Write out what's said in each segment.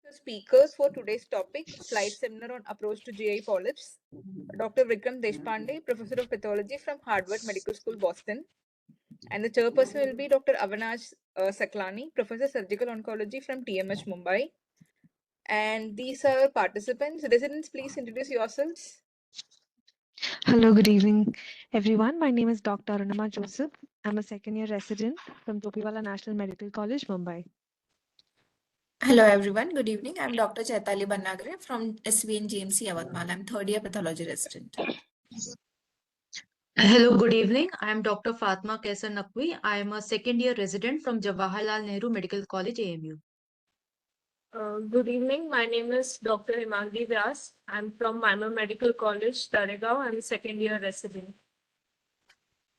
The speakers for today's topic, slide seminar on approach to GI Polyps, Dr. Vikram Deshpande, Professor of Pathology from Harvard Medical School, Boston. And the chairperson will be Dr. Avinash Saklani, Professor Surgical Oncology from TMH Mumbai. And these are our participants. Residents, please introduce yourselves. Hello, good evening, everyone. My name is Dr. Arunama Joseph. I'm a second-year resident from Topiwala National Medical College, Mumbai. Hello everyone, good evening. I'm Dr. Chaitali Bannagre from SVN GMC Yavatmal. I'm third year pathology resident. Hello, good evening. I am Dr. Fatma Kaisar Naqvi. I am a second year resident from Jawaharlal Nehru Medical College, AMU. Good evening. My name is Dr. Himangi Vyas. I'm from Mimar Medical College, Taregaon. I'm a second year resident.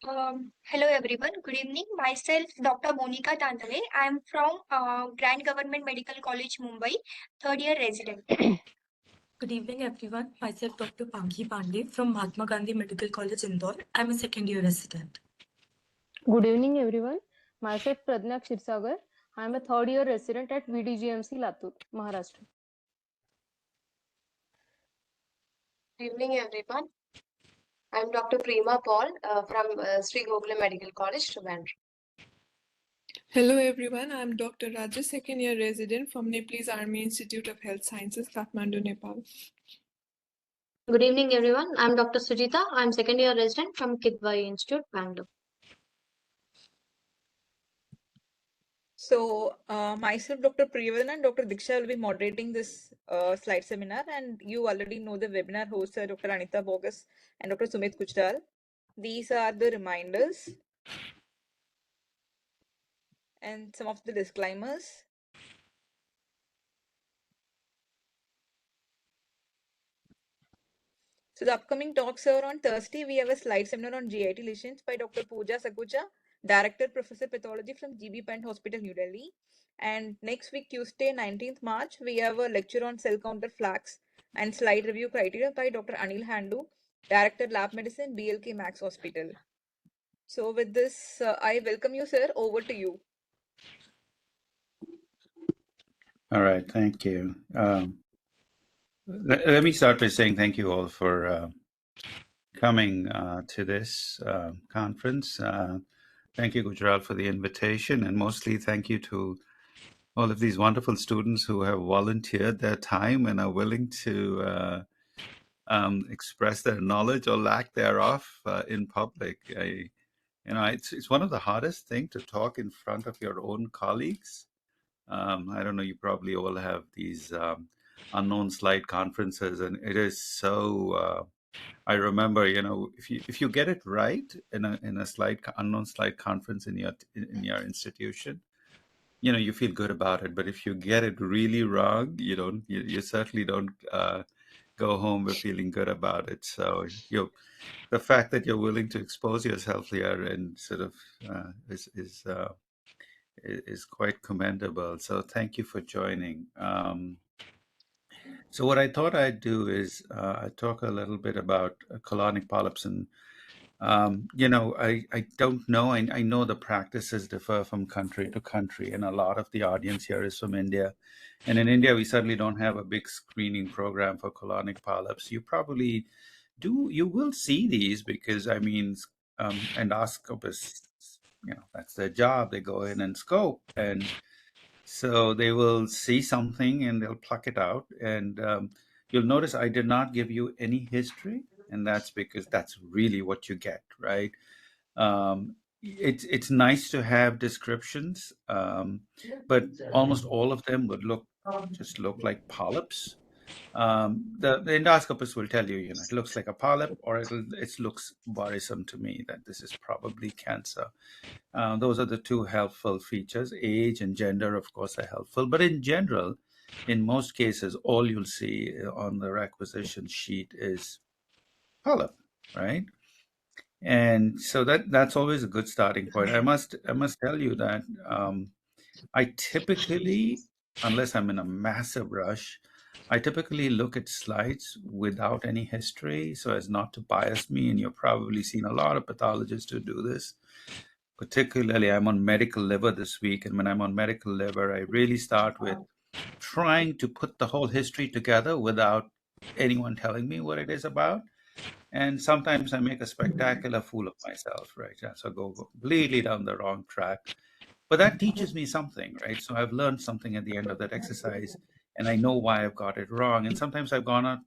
Hello everyone. Good evening. Myself, Dr. Monica Tandale. I'm from Grand Government Medical College, Mumbai, third year resident. Good evening, everyone. Myself, Dr. Panki Pandey from Mahatma Gandhi Medical College, Indore. I'm a second year resident. Good evening, everyone. Myself, Pradnya Kshirsagar. I'm a third year resident at VDGMC, Latur, Maharashtra. Good evening, everyone. I'm Dr. Prema Paul from Sri Gokula Medical College, Trivandrum. Hello everyone, I'm Dr. Raja, second year resident from Nepalese Army Institute of Health Sciences, Kathmandu, Nepal. Good evening everyone, I'm Dr. Sujita. I'm second year resident from Kidwai Institute, Bangalore. So myself, Dr. Priyavadana and Dr. Diksha will be moderating this slide seminar, and you already know the webinar hosts are Dr. Anita Borges and Dr. Sumeet Gujral. These are the reminders and some of the disclaimers. So the upcoming talks are on Thursday. We have a slide seminar on GIT lesions by Dr. Pooja Sakuja, Director, Professor Pathology from GB Pant Hospital, New Delhi. And next week, Tuesday, 19th March, we have a lecture on cell counter flags and slide review criteria by Dr. Anil Handu, Director, Lab Medicine, BLK Max Hospital. So with this, I welcome you, sir. Over to you. All right, thank you. Let me start by saying thank you all for coming to this conference. Thank you, Gujral, for the invitation, and mostly thank you to all of these wonderful students who have volunteered their time and are willing to express their knowledge or lack thereof in public. It's one of the hardest things to talk in front of your own colleagues. I don't know, you probably all have these unknown slide conferences, and it is so I remember, if you get it right in a unknown slide conference in your institution, you feel good about it. But if you get it really wrong, you certainly don't go home with feeling good about it. So the fact that you're willing to expose yourself here and sort of is quite commendable. So thank you for joining. So what I thought I'd do is I talk a little bit about colonic polyps, and I don't know. I know the practices differ from country to country, and a lot of the audience here is from India. And in India, we certainly don't have a big screening program for colonic polyps. You probably do. You will see these because endoscopists, that's their job. They go in and scope, and so they will see something and they'll pluck it out. And you'll notice I did not give you any history, and that's because that's really what you get, right? It's nice to have descriptions, but almost all of them would look like polyps. The endoscopist will tell you, it looks like a polyp, or it looks worrisome to me that this is probably cancer. Those are the two helpful features. Age and gender, of course, are helpful. But in general, in most cases, all you'll see on the requisition sheet is polyp, right? And so that's always a good starting point. I must tell you that I typically, unless I'm in a massive rush, I typically look at slides without any history so as not to bias me. And you've probably seen a lot of pathologists who do this. Particularly, I'm on medical liver this week. And when I'm on medical liver, I really start with trying to put the whole history together without anyone telling me what it is about. And sometimes I make a spectacular fool of myself, right? So I go completely down the wrong track. But that teaches me something, right? So I've learned something at the end of that exercise, and I know why I've got it wrong. And sometimes I've gone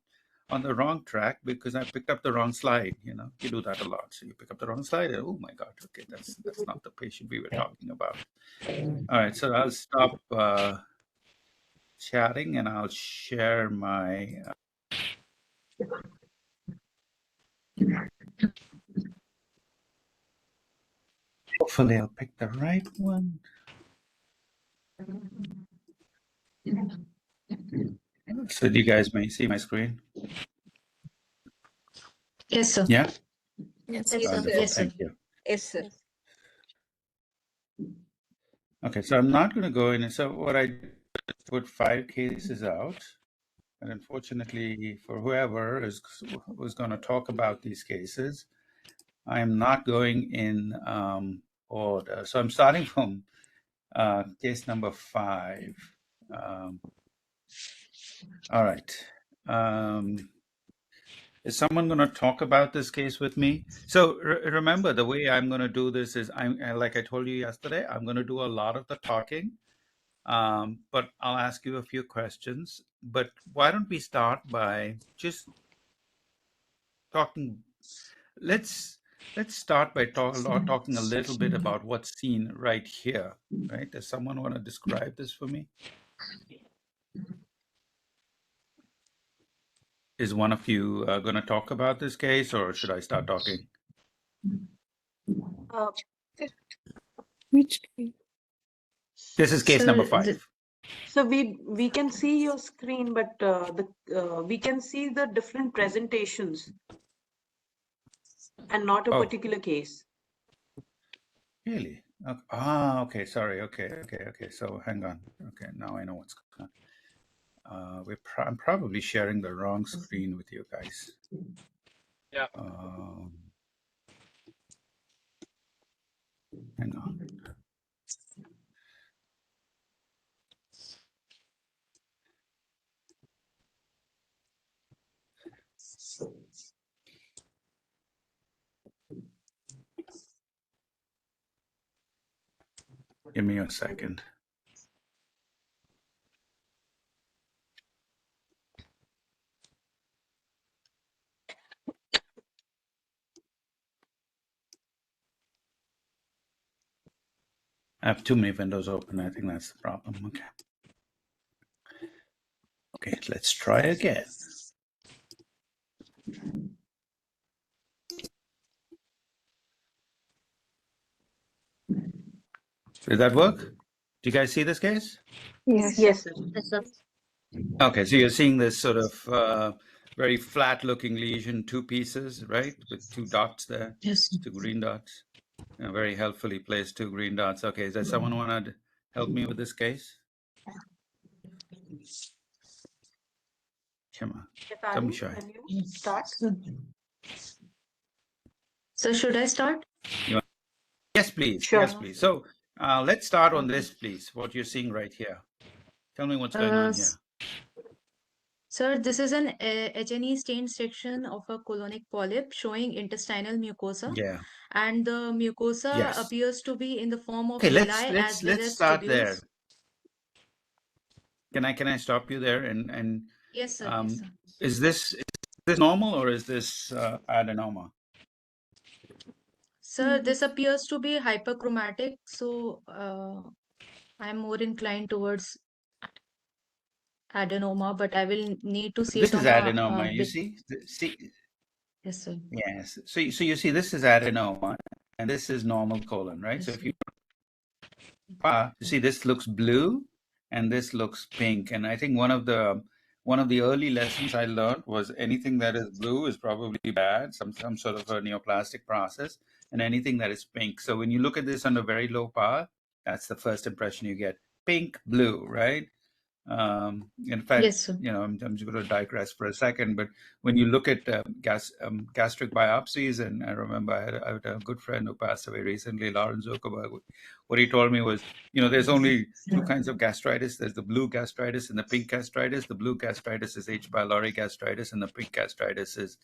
on the wrong track because I picked up the wrong slide. You know, you do that a lot. So you pick up the wrong slide, and oh my God, okay, that's not the patient we were talking about. All right, so I'll stop chatting, and I'll share my. Hopefully, I'll pick the right one. So you guys may see my screen. Yes, sir. Yeah. Yes, Yes, sir. Wonderful. Yes, sir. Thank you. Yes, sir. Okay, so I'm not going to go in. So what I did is put 5 cases out, and unfortunately for whoever was going to talk about these cases, I'm not going in order. So I'm starting from case number 5. All right. Is someone going to talk about this case with me? So remember, the way I'm going to do this is, like I told you yesterday, I'm going to do a lot of the talking. But I'll ask you a few questions. But why don't we start by just talking? Let's start by talking a little bit about what's seen right here. Right? Does someone want to describe this for me? Is one of you going to talk about this case, or should I start talking? Which case? This is case number 5. So we can see your screen, but we can see the different presentations and not a particular case. Really? Okay. Sorry. Okay. So hang on. Okay, now I know what's going on. I'm probably sharing the wrong screen with you guys. Yeah. Hang on. Give me a second. I have too many windows open. I think that's the problem. Okay. Okay, let's try again. Did that work? Do you guys see this case? Yes. Yes, sir. Okay, so you're seeing this sort of very flat-looking lesion, 2 pieces, right, with 2 dots there. Yes. 2 green dots. Very helpfully placed 2 green dots. Okay, does someone want to help me with this case? Come on, don't be shy. Can you start? So should I start? Yes, please. Sure. Yes, please. So let's start on this, please. What you're seeing right here. Tell me what's going on here. Sir, this is an H&E stained section of a colonic polyp showing intestinal mucosa. Yeah. And the mucosa Yes. appears to be in the form of Okay, villi let's as well as start tubules. there. Can I stop you there? And Yes, sir. Yes, sir. Is this normal or is this adenoma? Sir, this appears to be hyperchromatic, so I'm more inclined towards adenoma, but I will need to see This it is on adenoma. You see? Yes, sir. Yes. So you see, this is adenoma, and this is normal colon, right? Yes, so if you see, this looks blue, and this looks pink. And I think one of the early lessons I learned was anything that is blue is probably bad, some sort of a neoplastic process, and anything that is pink. So when you look at this under very low power, that's the first impression you get. Pink, blue, right? In fact, Yes, sir. I'm just going to digress for a second, but when you look at gastric biopsies, and I remember I had a good friend who passed away recently, Lawrence Zuckerberg. What he told me was, there's only two kinds of gastritis. There's the blue gastritis and the pink gastritis. The blue gastritis is H. pylori gastritis, and the pink gastritis is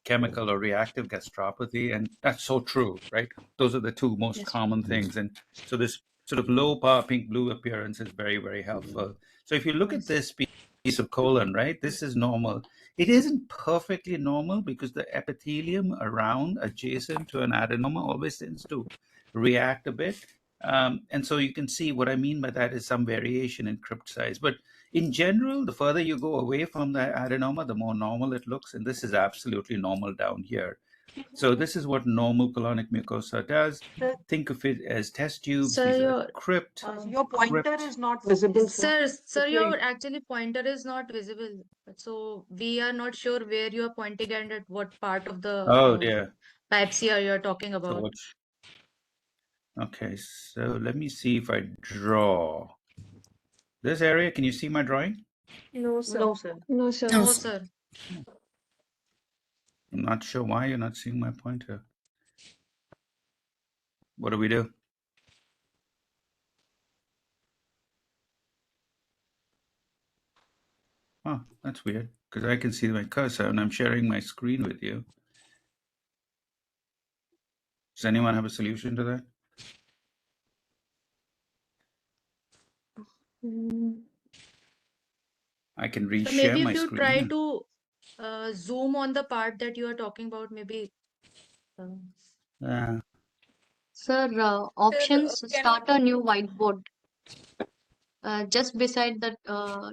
chemical or reactive gastropathy. And that's so true, right? Those are the two most common things. And so this sort of low power pink blue appearance is very, very helpful. So if you look at this piece of colon, right, this is normal. It isn't perfectly normal because the epithelium around, adjacent to an adenoma, always tends to react a bit. And so you can see what I mean by that is some variation in crypt size. But in general, the further you go away from the adenoma, the more normal it looks. And this is absolutely normal down here. So this is what normal colonic mucosa does. Think of it as test tubes. Sir, These are your crypt. Your pointer is not visible, sir. Sir, your actually pointer is not visible. So we are not sure where you are pointing and at what part of Oh the dear. biopsy you're talking So about. what's okay? So let me see if I draw this area. Can you see my drawing? No, sir. No, sir. No, sir. No, sir. I'm not sure why you're not seeing my pointer. What do we do? Oh, that's weird because I can see my cursor and I'm sharing my screen with you. Does anyone have a solution to that? I can So reshare maybe my if you screen. try to zoom on the part that you are talking about, maybe. Sir, options start a new whiteboard. Just beside that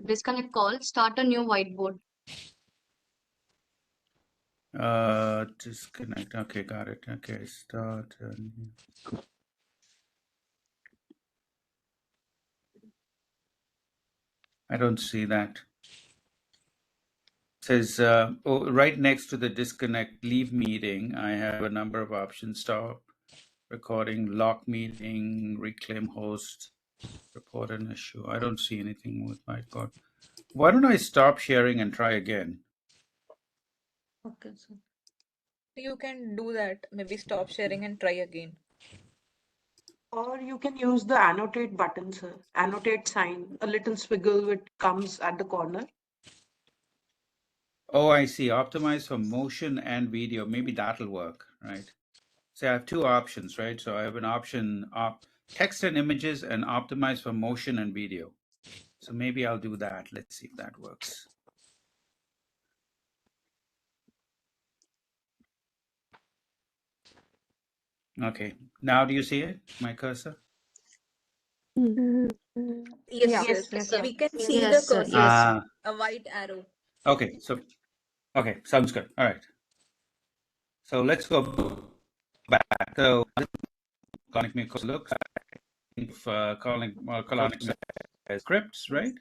disconnect call, start a new whiteboard. Disconnect. Okay, got it. Okay, start. I don't see that. It says right next to the disconnect, leave meeting. I have a number of options: stop recording, lock meeting, reclaim host, report an issue. I don't see anything with my code. Why don't I stop sharing and try again? Okay, sir. You can do that. Maybe stop sharing and try again. Or you can use the annotate button, sir. Annotate sign, a little squiggle which comes at the corner. Oh, I see. Optimize for motion and video. Maybe that'll work, right? So I have two options, right? So I have an option text and images and optimize for motion and video. So maybe I'll do that. Let's see if that works. Okay. Now do you see it, my cursor? Yes, sir. We can see the Yes, sir. cursor. Yes. A white arrow. Okay. So, okay. Sounds good. All right. So let's go back. So colonic mucosa looks like colonic as crypts, right?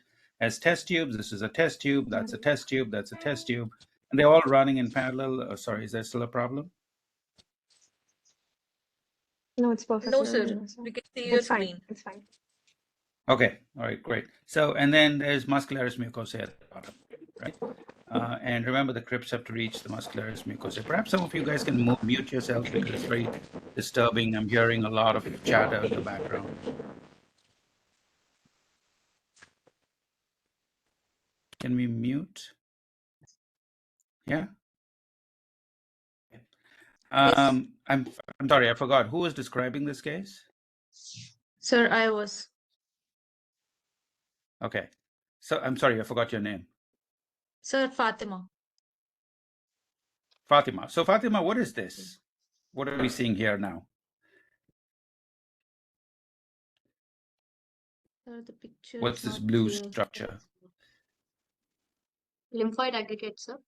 As test tubes. This is a test tube. That's a test tube. That's a test tube. And they're all running in parallel. Sorry, is there still a problem? No, it's perfect. No, sir. We can see your screen. It's fine. Okay. All right. Great. So, and then there's muscularis mucosa at the bottom, right? And remember, the crypts have to reach the muscularis mucosa. Perhaps some of you guys can mute yourselves because it's very disturbing. I'm hearing a lot of chatter in the background. Can we mute? Yeah. I'm sorry, I forgot. Who was describing this case? Sir, I was. Okay. So I'm sorry, I forgot your name. Sir, Fatima. Fatima. So Fatima, what is this? What are we seeing here now? Sir, the picture What's is this not blue clear. structure? Lymphoid aggregate, sir.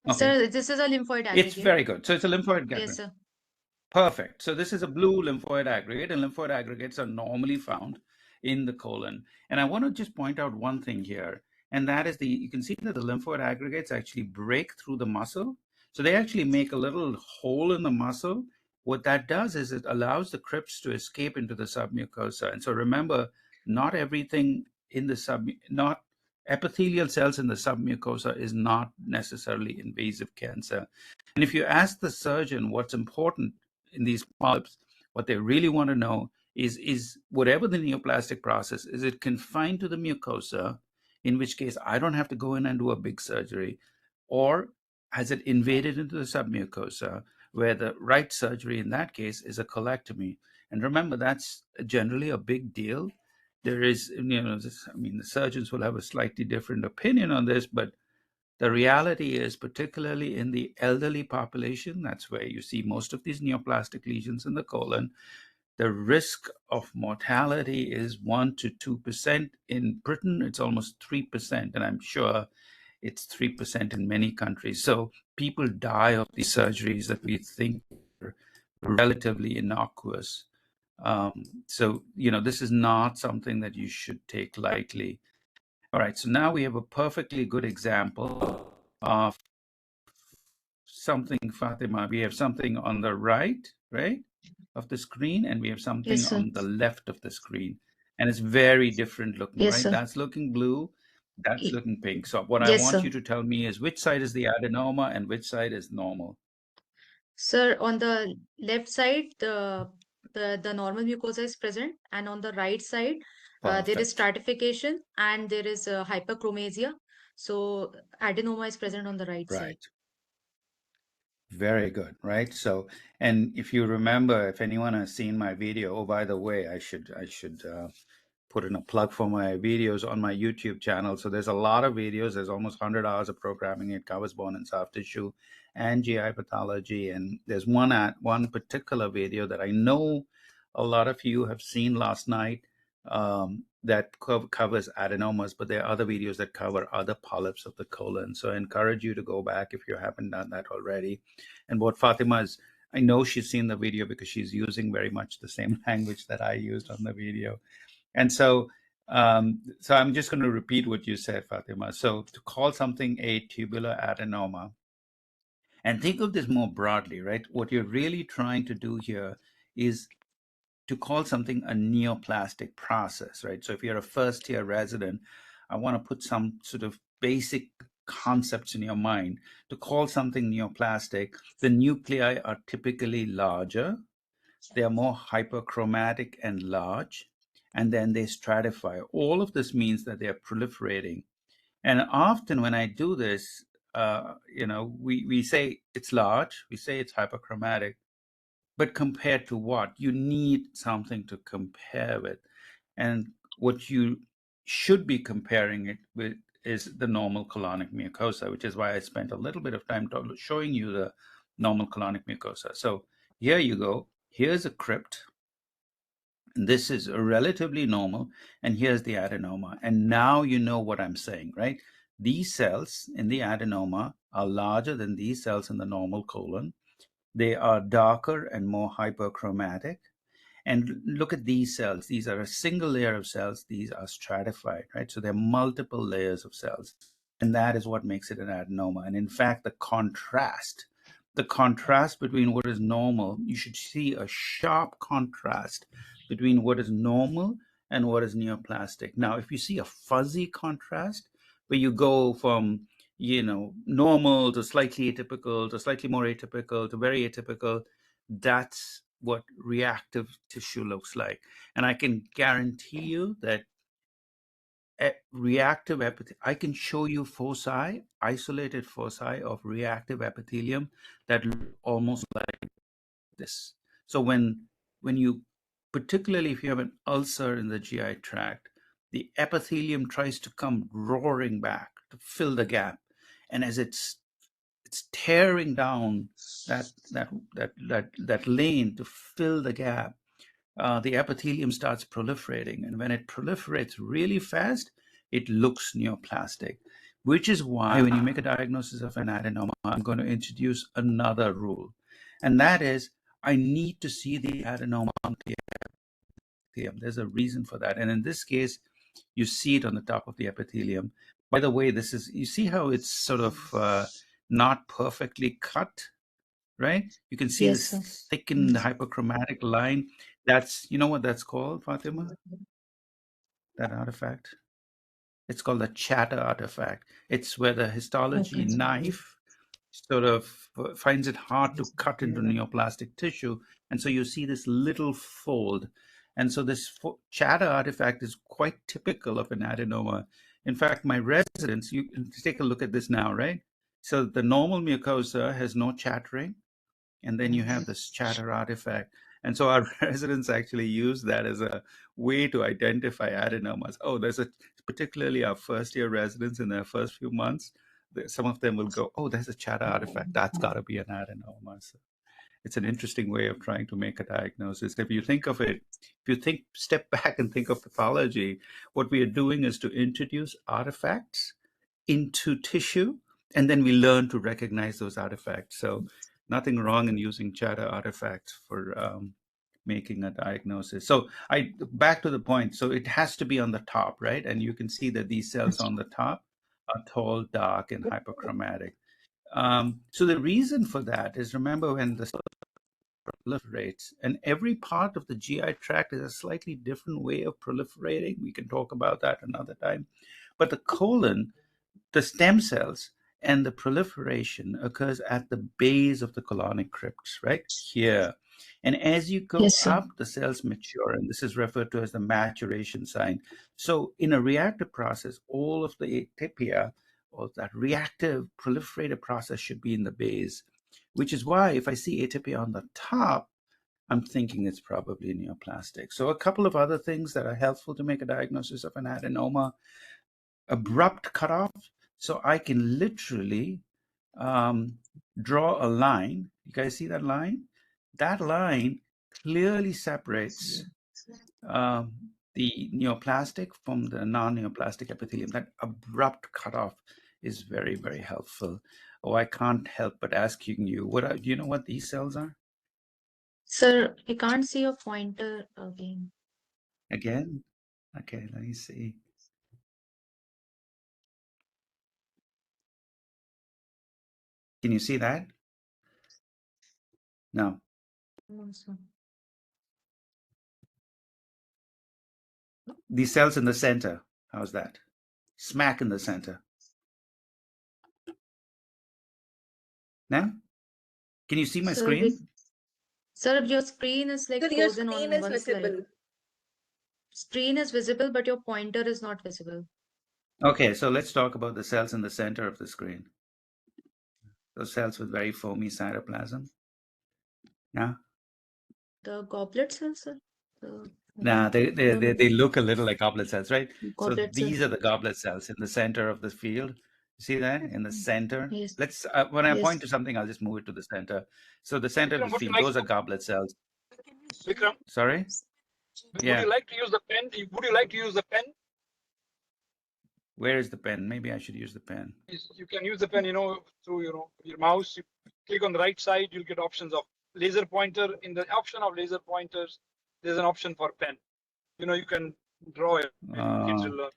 Okay. Sir, this is a lymphoid aggregate. It's very good. So it's a lymphoid aggregate. Yes, sir. Perfect. So this is a blue lymphoid aggregate, and lymphoid aggregates are normally found in the colon. And I want to just point out one thing here, and that is you can see that the lymphoid aggregates actually break through the muscle. So they actually make a little hole in the muscle. What that does is it allows the crypts to escape into the submucosa. And so remember, not everything in the epithelial cells in the submucosa is not necessarily invasive cancer. And if you ask the surgeon what's important in these polyps, what they really want to know is whatever the neoplastic process, is it confined to the mucosa, in which case I don't have to go in and do a big surgery, or has it invaded into the submucosa, where the right surgery in that case is a colectomy. And remember, that's generally a big deal. There is, I mean, the surgeons will have a slightly different opinion on this, but the reality is, particularly in the elderly population, that's where you see most of these neoplastic lesions in the colon, the risk of mortality is 1 to 2%. In Britain, it's almost 3%, and I'm sure it's 3% in many countries. So people die of these surgeries that we think are relatively innocuous. So, this is not something that you should take lightly. All right, so now we have a perfectly good example of something, Fatima. We have something on the right, of the screen, and we have something Yes, sir. on the left of the screen. And it's very different looking, Yes, right? sir. That's looking blue, that's Y- looking pink. So what I Yes, want sir. you to tell me is which side is the adenoma and which side is normal. Sir, on the left side, the normal mucosa is present, and on the right side, there is Perfect. stratification and there is hyperchromasia. So adenoma is present on the right side. Right. Very good, right? So, and if you remember, if anyone has seen my video, oh, by the way, I should put in a plug for my videos on my YouTube channel. So there's a lot of videos. There's almost 100 hours of programming. It covers bone and soft tissue and GI pathology. And there's one particular video that I know a lot of you have seen last night, that covers adenomas, but there are other videos that cover other polyps of the colon. So I encourage you to go back if you haven't done that already. And what Fatima is, I know she's seen the video because she's using very much the same language that I used on the video. And so I'm just going to repeat what you said, Fatima. So to call something a tubular adenoma, and think of this more broadly, right? What you're really trying to do here is to call something a neoplastic process, right? So if you're a first-year resident, I want to put some sort of basic concepts in your mind. To call something neoplastic, the nuclei are typically larger, they are more hyperchromatic and large, and then they stratify. All of this means that they are proliferating. And often when I do this, we say it's large, we say it's hyperchromatic, but compared to what? You need something to compare with. And what you should be comparing it with is the normal colonic mucosa, which is why I spent a little bit of time showing you the normal colonic mucosa. So here you go. Here's a crypt. This is relatively normal, and here's the adenoma. And now you know what I'm saying, right? These cells in the adenoma are larger than these cells in the normal colon. They are darker and more hyperchromatic. And look at these cells. These are a single layer of cells. These are stratified, right? So there are multiple layers of cells. And that is what makes it an adenoma. And in fact, the contrast between what is normal, you should see a sharp contrast between what is normal and what is neoplastic. Now, if you see a fuzzy contrast, where you go from normal to slightly atypical to slightly more atypical to very atypical, that's what reactive tissue looks like. And I can guarantee you that I can show you foci, isolated foci of reactive epithelium that look almost like this. So when you, particularly if you have an ulcer in the GI tract, the epithelium tries to come roaring back to fill the gap. And as it's tearing down that lane to fill the gap, the epithelium starts proliferating. And when it proliferates really fast, it looks neoplastic, which is why when you make a diagnosis of an adenoma, I'm going to introduce another rule. And that is, I need to see the adenoma on the epithelium. There's a reason for that. And in this case, you see it on the top of the epithelium. By the way, you see how it's sort of not perfectly cut, right? You can see Yes, sir. this thickened hyperchromatic line. That's, you know what that's called, Fatima? That artifact? It's called the chatter artifact. It's where the histology knife sort of finds it hard to cut into neoplastic tissue. And so you see this little fold. And so this chatter artifact is quite typical of an adenoma. In fact, my residents, you can take a look at this now, right? So the normal mucosa has no chattering, and then you have this chatter artifact. And so our residents actually use that as a way to identify adenomas. Oh, there's a, particularly our first year residents in their first few months, some of them will go, oh, there's a chatter artifact. That's got to be an adenoma. So it's an interesting way of trying to make a diagnosis. If you think of it, if you think, step back and think of pathology, what we are doing is to introduce artifacts into tissue, and then we learn to recognize those artifacts. So nothing wrong in using chatter artifacts for making a diagnosis. So back to the point. So it has to be on the top, right? And you can see that these cells on the top are tall, dark, and hyperchromatic. So the reason for that is, remember, when the cell proliferates, and every part of the GI tract is a slightly different way of proliferating. We can talk about that another time. But the colon, the stem cells, and the proliferation occurs at the base of the colonic crypts, right here. And as you go up, the cells mature, and this is referred to as the maturation sign. So in a reactive process, all of the atypia, or that reactive proliferative process, should be in the base, which is why if I see atypia on the top, I'm thinking it's probably neoplastic. So a couple of other things that are helpful to make a diagnosis of an adenoma: abrupt cutoff. So I can literally draw a line. You guys see that line? That line clearly separates the neoplastic from the non-neoplastic epithelium. That abrupt cutoff is very, very helpful. Oh, I can't help but asking you, do you know what these cells are? Sir, I can't see your pointer again. Again? Okay, let me see. Can you see that? No. No, sir. These cells in the center, how's that? Smack in the center. Now? Can you see my screen? Sir, your screen is like Sir, your frozen screen on is one slide. visible. Screen is visible, but your pointer is not visible. Okay, so let's talk about the cells in the center of the screen. Those cells with very foamy cytoplasm. Now? The goblet cells, sir? Nah, they look a little like goblet cells, right? Goblet So these are the goblet cells in the center of the field. See that in the center? Yes. Let's when I point to something, I'll just move it to the center. So the center of the field, those are goblet cells. Vikram, Sorry? would Yeah. you like to use the pen? Would you like to use the pen? Where is the pen? Maybe I should use the pen. You can use the pen, through your mouse. You click on the right side, you'll get options of laser pointer. In the option of laser pointers, there's an option for pen. You can draw it. Kids will learn.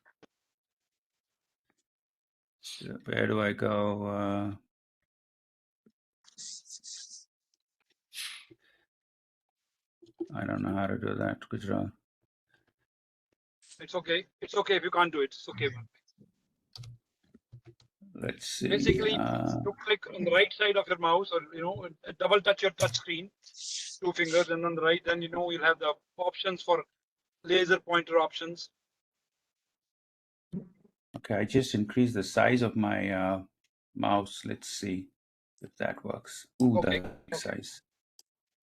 Where do I go? I don't know how to do that, Gujral. It's okay. It's okay if you can't do it. It's okay. Let's see. Basically, you click on the right side of your mouse, or double touch your touch screen, 2 fingers, and on the right, then you'll have the options for laser pointer options. Okay, I just increased the size of my mouse. Let's see if that works. Ooh, Okay. that size.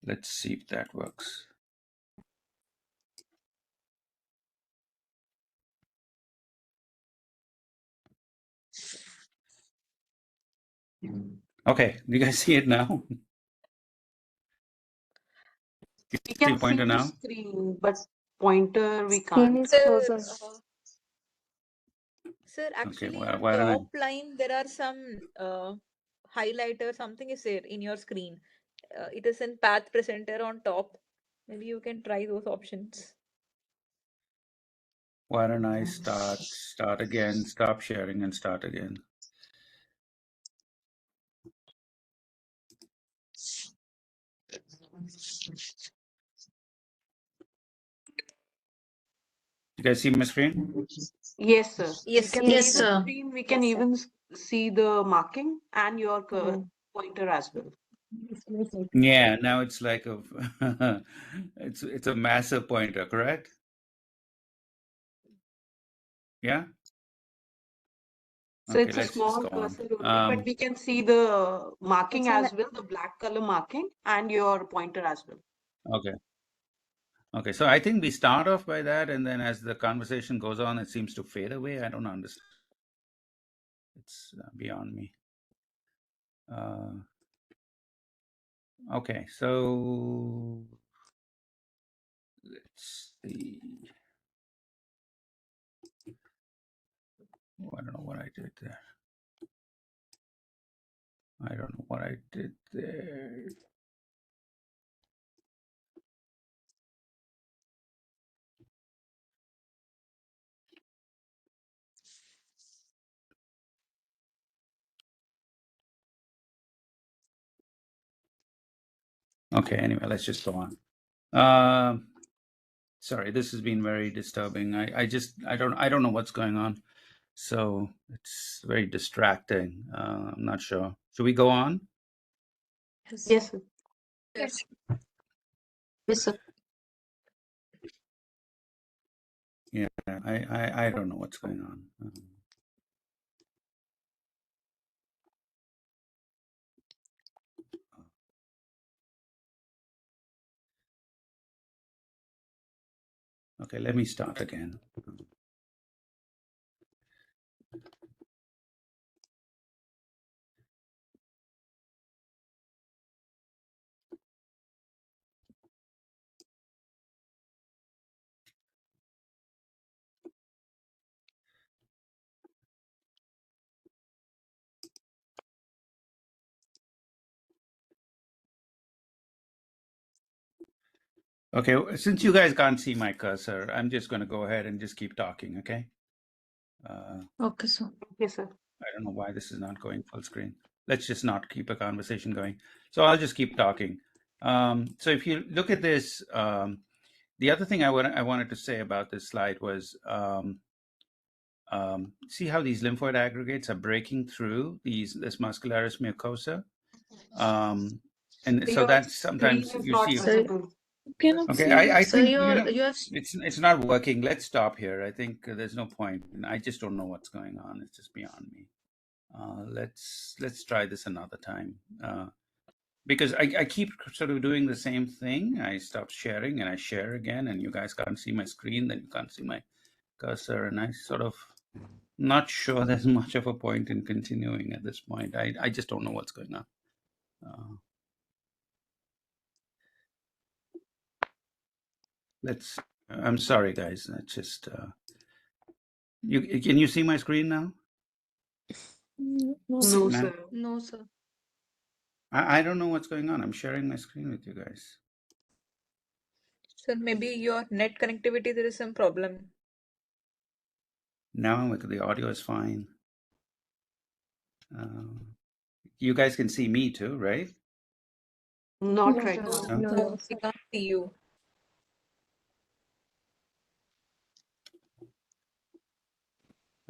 Let's see if that works. Okay, you guys see it now? We can see pointer the now? screen, but pointer we Screen can't. is frozen. Sir, actually Okay, on why don't I? top line there are some highlighter, something is there in your screen. It is in path presenter on top. Maybe you can try those options. Why don't I start again, stop sharing and start again? You guys see my screen? Yes, sir. We Yes, can yes, see sir. the screen. We can even see the marking and your Mm. pointer as well. Yeah, now it's like a it's a massive pointer, correct? Yeah. So Okay, it's a let's just small go on. cursor only, but we can see the marking as well, the black color marking, and your pointer as well. Okay. Okay, so I think we start off by that, and then as the conversation goes on, it seems to fade away. I don't understand. It's beyond me. Okay, so let's see. Oh, I don't know what I did there. I don't know what I did there. Okay, anyway, let's just go on. Sorry, this has been very disturbing. I don't know what's going on. So it's very distracting. I'm not sure. Should we go on? Yes, sir. Yes. Yes, sir. Yeah, I don't know what's going on. Okay, let me start again. Okay, since you guys can't see my cursor, I'm just going to go ahead and just keep talking, okay? Okay, sir. Yes, sir. I don't know why this is not going full screen. Let's just not keep a conversation going. So I'll just keep talking. So if you look at this, the other thing I wanted to say about this slide was, see how these lymphoid aggregates are breaking through this muscularis mucosa? And so Your that's screen sometimes is you not see. visible. Okay, I So think you're it's not working. Let's stop here. I think there's no point. I just don't know what's going on. It's just beyond me. Let's try this another time. Because I keep sort of doing the same thing. I stop sharing and I share again, and you guys can't see my screen, then you can't see my cursor, and I sort of not sure there's much of a point in continuing at this point. I just don't know what's going on. I'm sorry, guys. That's just can you see my screen now? No, Ma'am? sir. no, sir. I don't know what's going on. I'm sharing my screen with you guys. So maybe your net connectivity, there is some problem. Now the audio is fine. You guys can see me too, right? Not No, right sir. now. No, No. we can't see you.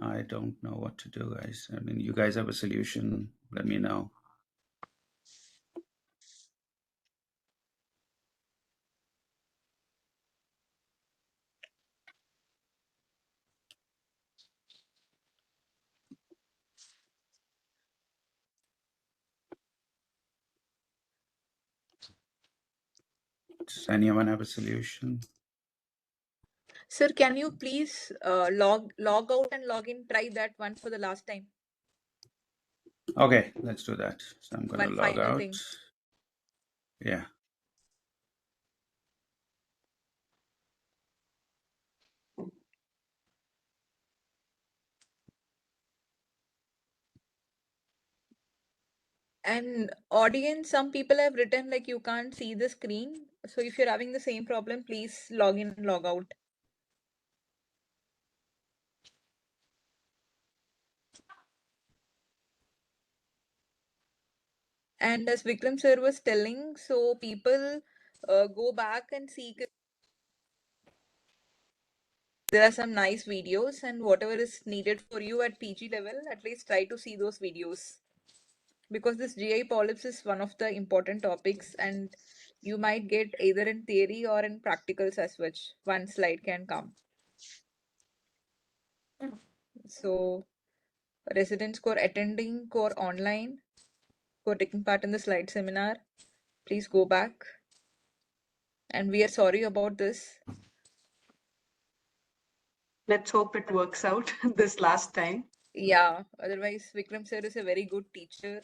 I don't know what to do, guys. I mean, you guys have a solution. Let me know. Does anyone have a solution? Sir, can you please log out and log in? Try that once for the last time. Okay, let's do that. So I'm going to One log final out. thing. Yeah. And audience, some people have written like you can't see the screen. So if you're having the same problem, please log in and log out. And as Vikram sir was telling, so people go back and seek There are some nice videos, and whatever is needed for you at PG level, at least try to see those videos. Because this GI polyps is one of the important topics, and you might get either in theory or in practicals as which one slide can come. So residents who are attending, who are online, who are taking part in the slide seminar, please go back. And we are sorry about this. Let's hope it works out this last time. Yeah, otherwise Vikram sir is a very good teacher.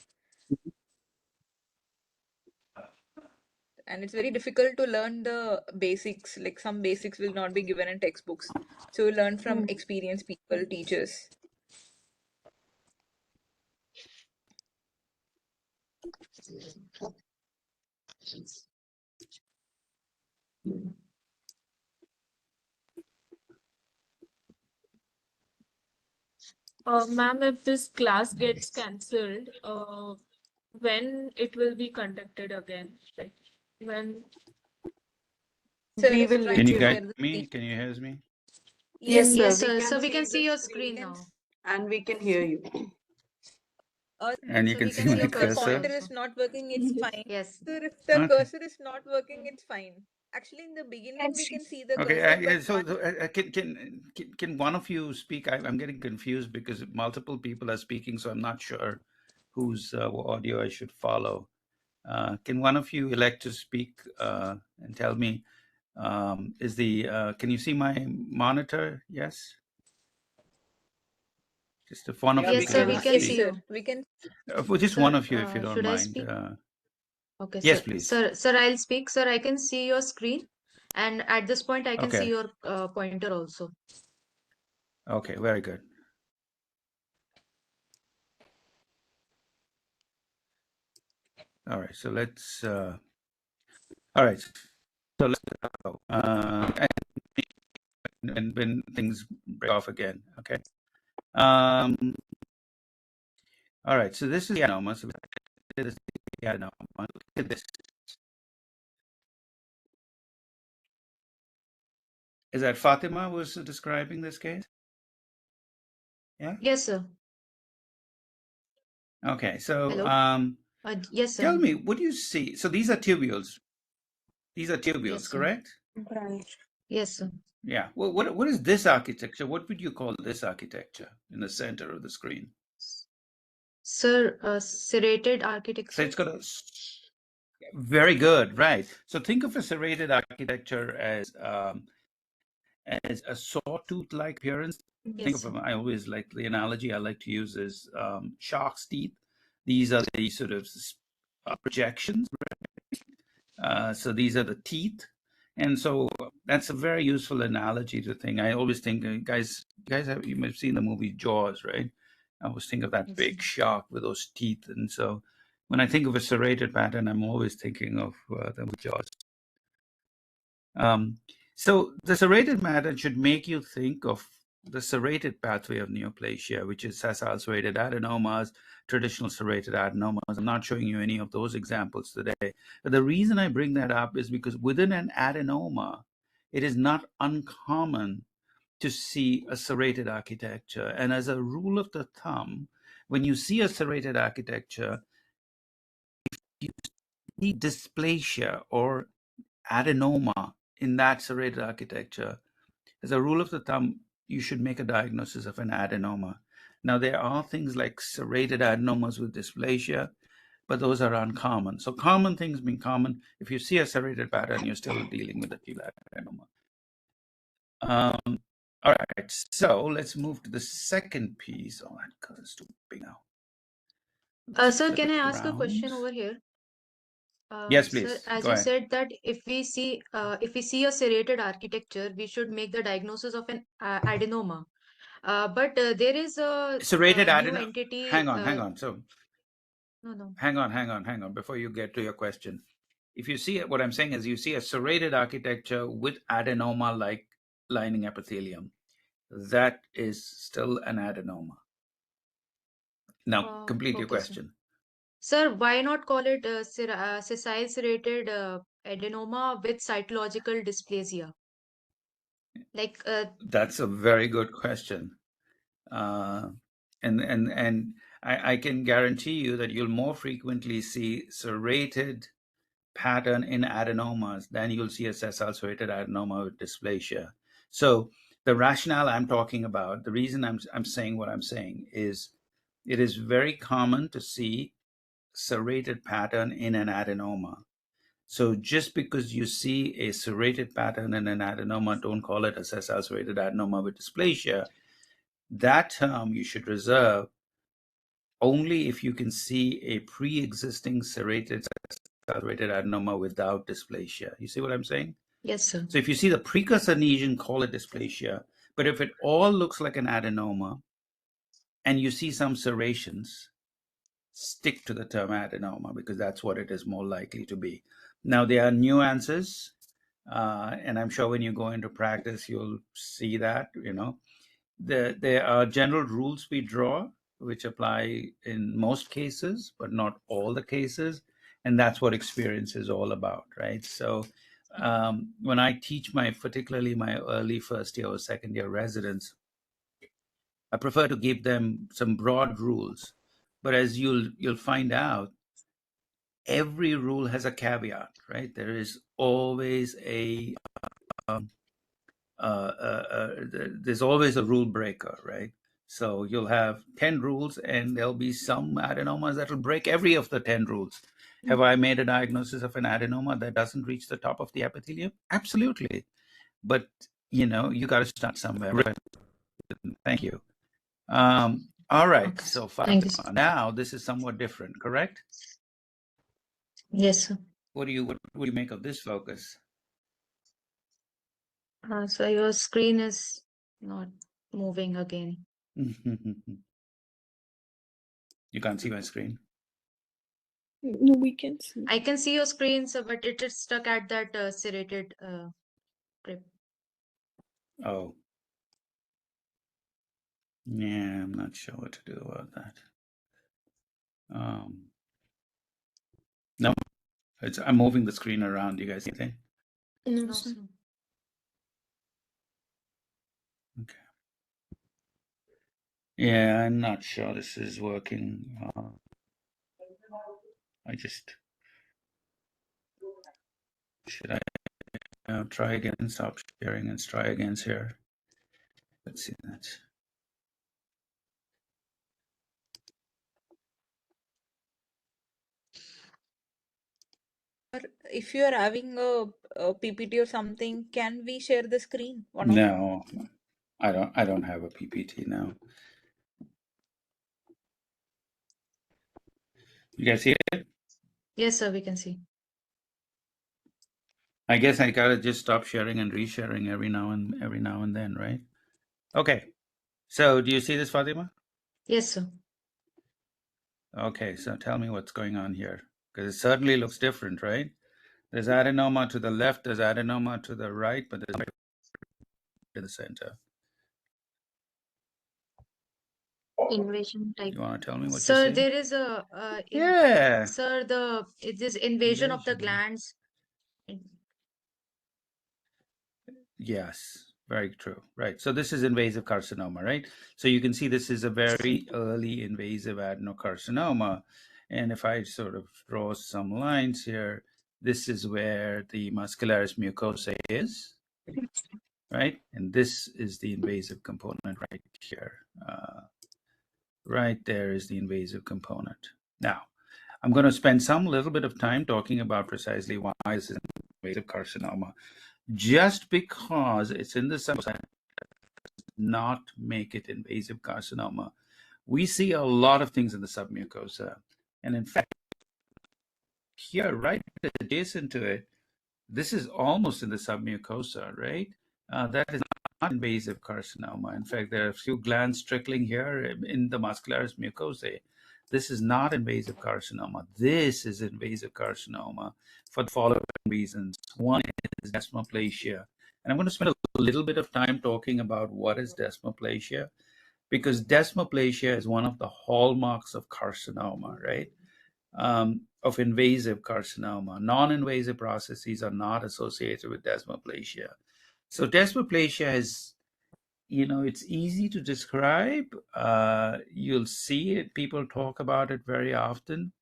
And it's very difficult to learn the basics, like some basics will not be given in textbooks. So you learn from experienced people, teachers. Ma'am, if this class gets cancelled, when it will be conducted again? Like when? Sir We is will trying Can let you to you guys know. share the hear me? screen. Can you hear me? Yes, sir. Yes, We sir. can So we can see see the your screen screen now. and we can hear you. And you So can we see can see my your If the cursor cursor. pointer also. is not working, it's fine. Yes. Sir, if the Okay. cursor is not working, it's fine. Actually, in the beginning, we can see the Okay. cursor, but Can one of you speak? I'm getting confused because multiple people are speaking, so I'm not sure whose audio I should follow. Can one of you elect to speak and tell me? Can you see my monitor? Yes. Just if one of Yeah, you Yes, we sir. can We can can speak. see sir, you. we can. Well, just one Sir, of you, if you don't should I mind. speak? Okay, Yes, sir. please. Sir, I'll speak. Sir, I can see your screen, and at this point, I can see Okay. your pointer also. Okay. Very good. All right. So let's. All right. So let's go. And when things break off again. Okay. All right. So this is the adenoma. So this is the adenoma. Look at this. Is that Fatima was describing this case? Yeah. Yes, sir. Okay. So Hello. Yes, sir. tell me, what do you see? So these are tubules. These are Yes, tubules, sir. correct? Yes, sir. Yeah. Well, what is this architecture? What would you call this architecture in the center of the screen? Sir, serrated So architecture. it's got a very good, right? So think of a serrated architecture as a sawtooth-like appearance. Think Yes, of sir. I always like the analogy I like to use is shark's teeth. These are the sort of projections. So these are the teeth, and so that's a very useful analogy to think. I always think, you might have seen the movie Jaws, right? I always think of that Yes, big sir. shark with those teeth, and so when I think of a serrated pattern, I'm always thinking of the movie Jaws. So the serrated pattern should make you think of the serrated pathway of neoplasia, which is sessile serrated adenomas, traditional serrated adenomas. I'm not showing you any of those examples today. But the reason I bring that up is because within an adenoma, it is not uncommon to see a serrated architecture. And as a rule of the thumb, when you see a serrated architecture, if you see dysplasia or adenoma in that serrated architecture, as a rule of the thumb, you should make a diagnosis of an adenoma. Now, there are things like serrated adenomas with dysplasia, but those are uncommon. So common things being common, if you see a serrated pattern, you're still dealing with a tubular adenoma. All right, so let's move to the second piece. Oh, that color is too big now. Sir, can I ask a question over here? Yes, Sir, please. as Go you ahead. said that if we see a serrated architecture, we should make the diagnosis of an adenoma. But there is a Serrated new adenoma. entity. Hang on. So No. hang on. Before you get to your question, if you see it, what I'm saying is you see a serrated architecture with adenoma-like lining epithelium, that is still an adenoma. Now, complete your Okay, sir. question. Sir, why not call it sessile serrated adenoma with cytological dysplasia? Like, That's a very good question. And I can guarantee you that you'll more frequently see serrated pattern in adenomas than you'll see a sessile serrated adenoma with dysplasia. So the rationale I'm talking about, the reason I'm saying what I'm saying is it is very common to see serrated pattern in an adenoma. So just because you see a serrated pattern in an adenoma, don't call it a sessile serrated adenoma with dysplasia. That term you should reserve only if you can see a pre-existing serrated adenoma without dysplasia. You see what I'm saying? yes, sir. So if you see the precursor lesion, call it dysplasia. But if it all looks like an adenoma and you see some serrations, stick to the term adenoma because that's what it is more likely to be. Now, there are nuances, and I'm sure when you go into practice, you'll see that, there are general rules we draw, which apply in most cases, but not all the cases. And that's what experience is all about, right? So when I teach particularly my early first year or second year residents, I prefer to give them some broad rules. But as you'll find out, every rule has a caveat, right? There is always there's always a rule breaker, right? So you'll have 10 rules and there'll be some adenomas that will break every of the 10 rules. Have I made a diagnosis of an adenoma that doesn't reach the top of the epithelium? Absolutely. But, you got to start somewhere. Thank you. All right. Okay. So Thank you, sir. Fatima, now this is somewhat different, correct? Yes, sir. What do you make of this focus? So your screen is not moving again. You can't see my screen? No, we can see. I can see your screen, sir, but it is stuck at that serrated grip. Oh. Yeah, I'm not sure what to do about that. No, I'm moving the screen around. You guys see anything? No, No, sir. sir. Okay. Yeah, I'm not sure this is working. Should I try again, stop sharing and try again here? Let's see that. If you are having a PPT or something, can we share the screen? No, I don't have a PPT now. You guys see it? Yes, sir, we can see. I guess I gotta just stop sharing and resharing every now and then, right? Okay. So do you see this, Fatima? Yes, sir. Okay, so tell me what's going on here, because it certainly looks different, right? There's adenoma to the left, there's adenoma to the right, but there's in the center. Invasion type. You want to tell me what Sir, you see? there is a Yeah. sir, it is invasion of the glands. Yes, very true. Right. So this is invasive carcinoma, right? So you can see this is a very early invasive adenocarcinoma. And if I sort of draw some lines here, this is where the muscularis mucosa is, right? And this is the invasive component right here. Right there is the invasive component. Now, I'm going to spend some little bit of time talking about precisely why this is invasive carcinoma. Just because it's in the submucosa does not make it invasive carcinoma. We see a lot of things in the submucosa. And in fact, here, right adjacent to it, this is almost in the submucosa, right? That is not invasive carcinoma. In fact, there are a few glands trickling here in the muscularis mucosae. This is not invasive carcinoma. This is invasive carcinoma for the following reasons. One is desmoplasia. And I'm going to spend a little bit of time talking about what is desmoplasia, because desmoplasia is one of the hallmarks of carcinoma, right? Of invasive carcinoma. Non-invasive processes are not associated with desmoplasia. So desmoplasia is, it's easy to describe. You'll see it. People talk about it very often,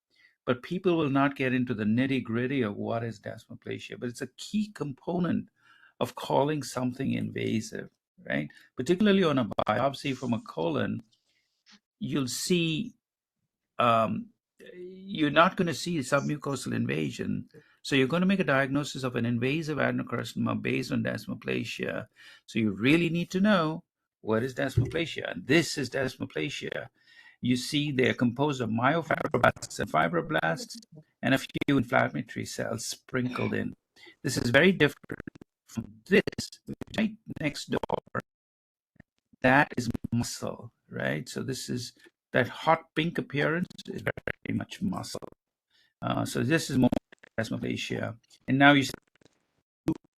but people will not get into the nitty gritty of what is desmoplasia. But it's a key component of calling something invasive, right? Particularly on a biopsy from a colon, you'll see you're not going to see submucosal invasion. So you're going to make a diagnosis of an invasive adenocarcinoma based on desmoplasia. So you really need to know what is desmoplasia. And this is desmoplasia. You see they're composed of myofibroblasts and fibroblasts and a few inflammatory cells sprinkled in. This is very different from this, right next door. That is muscle, right? So this is that hot pink appearance is very much muscle. So this is more desmoplasia. And now you see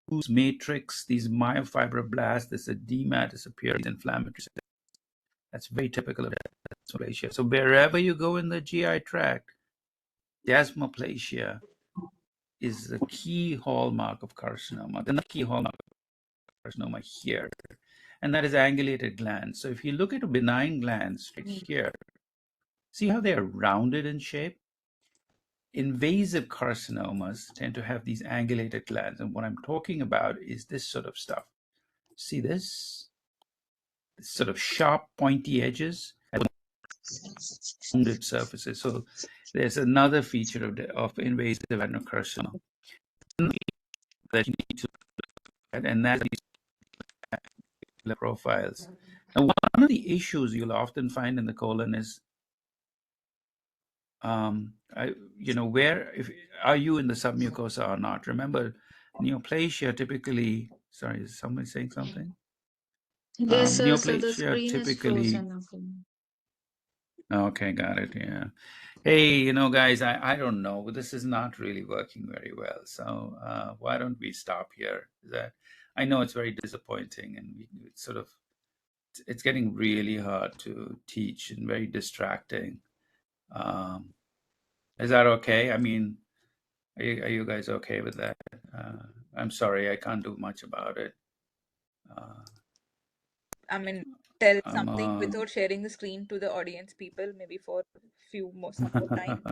loose matrix, these myofibroblasts, this edema disappears, inflammatory. That's very typical of desmoplasia. So wherever you go in the GI tract, desmoplasia is the key hallmark of carcinoma. The key hallmark of carcinoma here, and that is angulated glands. So if you look at a benign glands right here, see how they are rounded in shape? Invasive carcinomas tend to have these angulated glands. And what I'm talking about is this sort of stuff. See this? This sort of sharp, pointy edges and rounded surfaces. So there's another feature of invasive adenocarcinoma that you need to look at, and that's these profiles. And one of the issues you'll often find in the colon is where are you in the submucosa or not? Remember, neoplasia typically. Sorry, is somebody saying something? Yes, sir. So the Neoplasia screen is typically. frozen. Okay, got it. Yeah. Hey, guys, I don't know. This is not really working very well. So why don't we stop here? I know it's very disappointing, and it's getting really hard to teach and very distracting. Is that okay? I mean, are you guys okay with that? I'm sorry, I can't do much about it. I mean, tell something without sharing the screen to the audience people, maybe for some more time.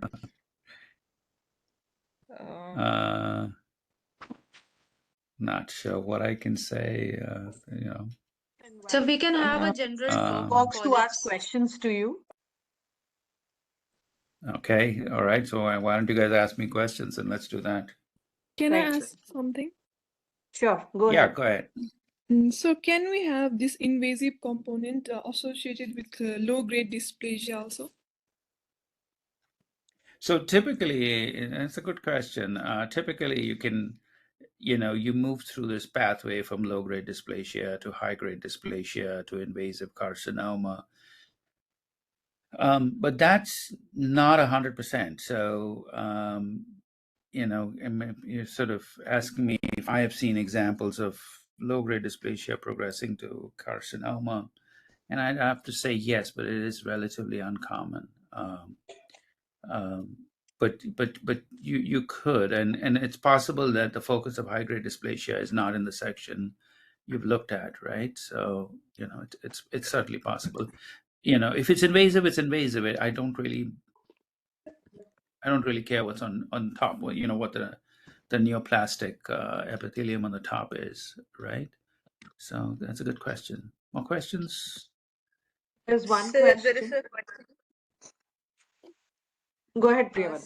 Not sure what I can say. So we can have a general talk on box to ask polyps. questions to you. Okay, all right. So why don't you guys ask me questions and let's do that. Can I ask something? Sure, go ahead. Yeah, go ahead. So can we have this invasive component associated with low-grade dysplasia also? So typically, it's a good question. Typically, you can, you move through this pathway from low-grade dysplasia to high-grade dysplasia to invasive carcinoma. But that's not 100%. So, you're sort of asking me if I have seen examples of low-grade dysplasia progressing to carcinoma. And I'd have to say yes, but it is relatively uncommon. But you could, and it's possible that the focus of high-grade dysplasia is not in the section you've looked at, right? So it's certainly possible. If it's invasive, it's invasive. I don't really care what's on top. What the neoplastic epithelium on the top is, right? So that's a good question. More questions? There's one Sir, question. there is a question. Go ahead, Priyavan.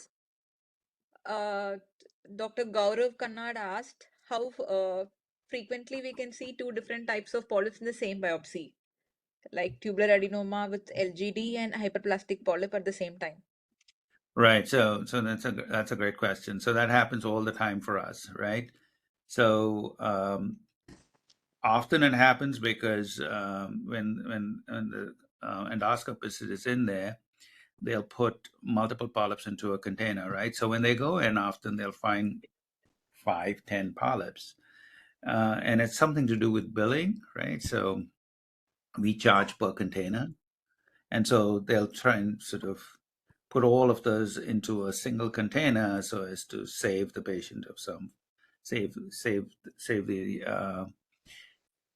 Dr. Gaurav Kannad asked how frequently we can see two different types of polyps in the same biopsy, like tubular adenoma with LGD and hyperplastic polyp at the same time. Right. So that's a great question. So that happens all the time for us, right? So often it happens because when the endoscopist is in there, they'll put multiple polyps into a container, right? So when they go in, often they'll find 5-10 polyps, and it's something to do with billing, right? So we charge per container, and so they'll try and sort of put all of those into a single container so as to save the patient of save the